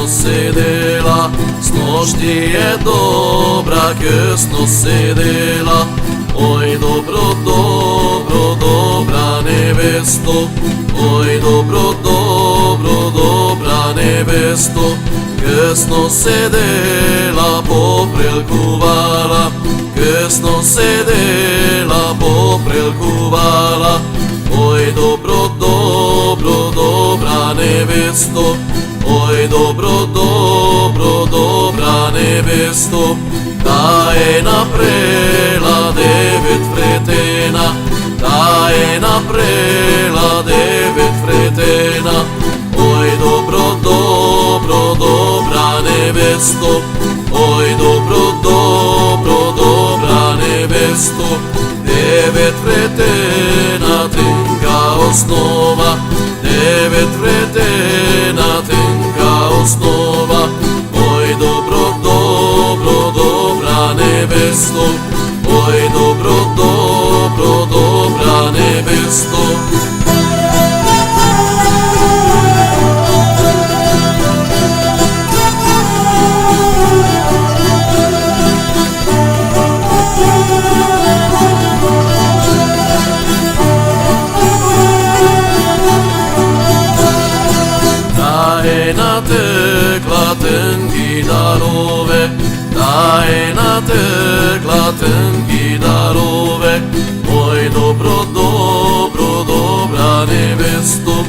седела, с нощи е добра, късно седела. Ой, добро, добро, добра невесто, ой, добро, добро, добра невесто, късно седела, попрелкувала, късно седела, попрелкувала. Ой, добро, добро, добра невесто, ой, добро, добро, добра невесто, та е напрела 9 вретена, та е напрела 9 вретена. Ой, добро, добро, добра невесто, ой, добро, добро, добра невесто, 9 вретена тенка основа, 9 вретена тенка основа. Ой, добро, добро, добра невесто, ой, добро, добро, добра невесто. Натекла тънки дарове, та е натекла тънки дарове. Ой, добро, добро, добра невесто,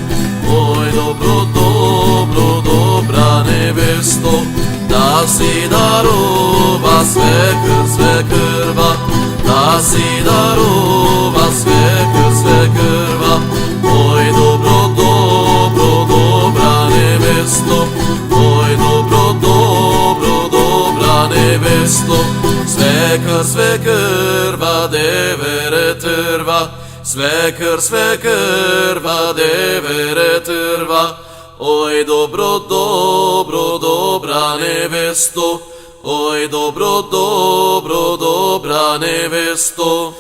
ой, добро, добро, добра невесто, да си дарова свекър, свекърва, да си дарова свекър, свекърва. Ой, добро, добро, добра невесто, ой, добро, добро, добра невесто, свекър, свекърва, девере търва, свекър, свекърва, девере търва. Ой, добро, добро, добра невесто, ой, добро, добро, добра невесто.